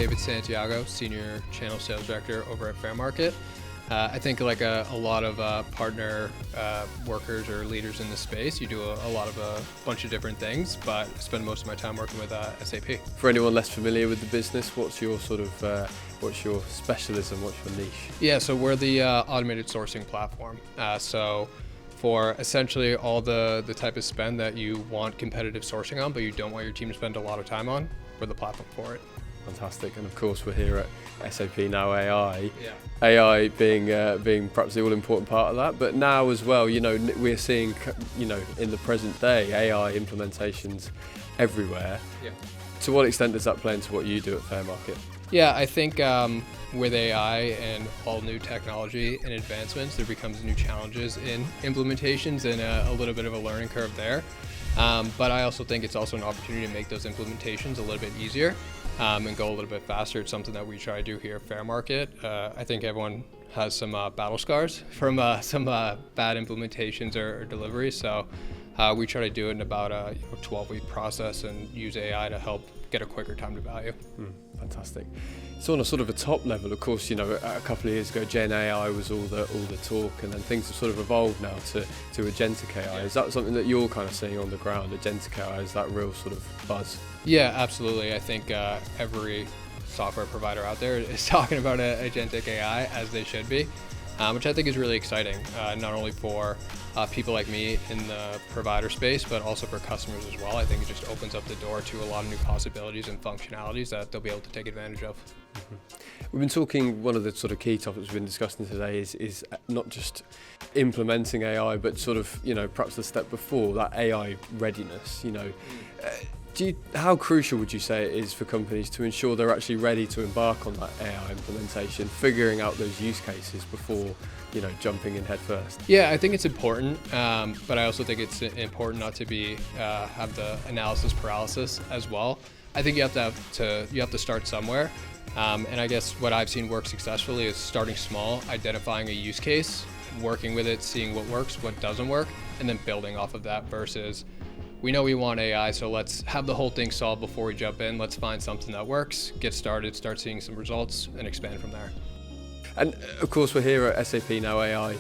David Santiago, Senior Channel Sales Director over at Fairmarkit. I think like a lot of partner workers or leaders in the space, you do a lot of a bunch of different things, but I spend most of my time working with SAP. For anyone less familiar with the business, what's your what's your specialism, what's your niche? Yeah, so we're the automated sourcing platform. So for essentially all the type of spend that you want competitive sourcing on, but you don't want your team to spend a lot of time on, we're the platform for it. Fantastic, and of course we're here at SAP now AI. Yeah. AI being perhaps the all-important part of that, but now as well, we're seeing, in the present day, AI implementations everywhere. Yeah. To what extent does that play into what you do at Fairmarkit? Yeah, I think with AI and all new technology and advancements, there becomes new challenges in implementations and a little bit of a learning curve there. But I also think it's also an opportunity to make those implementations a little bit easier and go a little bit faster. It's something that we try to do here at Fairmarkit. I think everyone has some battle scars from some bad implementations or deliveries. So we try to do it in about a 12-week process and use AI to help get a quicker time to value. Fantastic. So on a sort of a top level, of course, a couple of years ago, Gen AI was all the talk, and then things have sort of evolved now to agentic AI. Yeah. Is that something that you're kind of seeing on the ground? Agentic AI, is that real sort of buzz? Yeah, absolutely. I think every software provider out there is talking about agentic AI, as they should be, which I think is really exciting, not only for people like me in the provider space, but also for customers as well. I think it just opens up the door to a lot of new possibilities and functionalities that they'll be able to take advantage of. We've been talking, one of the sort of key topics we've been discussing today is not just implementing AI, but sort of, perhaps the step before that, AI readiness. How crucial would you say it is for companies to ensure they're actually ready to embark on that AI implementation, figuring out those use cases before, jumping in head first? Yeah, I think it's important, but I also think it's important not to be have the analysis paralysis as well. I think you have to start somewhere, and I guess what I've seen work successfully is starting small, identifying a use case, working with it, seeing what works, what doesn't work, and then building off of that versus, we know we want AI, so let's have the whole thing solved before we jump in. Let's find something that works, get started, start seeing some results, and expand from there. And of course, we're here at SAP now AI,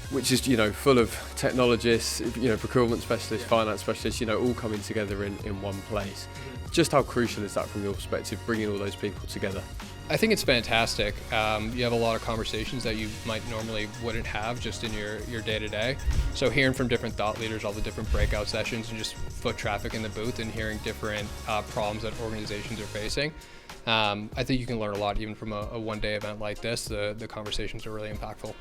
which is full of technologists, procurement specialists, finance specialists, all coming together in one place. Just how crucial is that from your perspective, bringing all those people together? I think it's fantastic. You have a lot of conversations that you might normally wouldn't have just in your day-to-day. So hearing from different thought leaders, all the different breakout sessions, and just foot traffic in the booth and hearing different problems that organizations are facing. I think you can learn a lot even from a one-day event like this. The conversations are really impactful.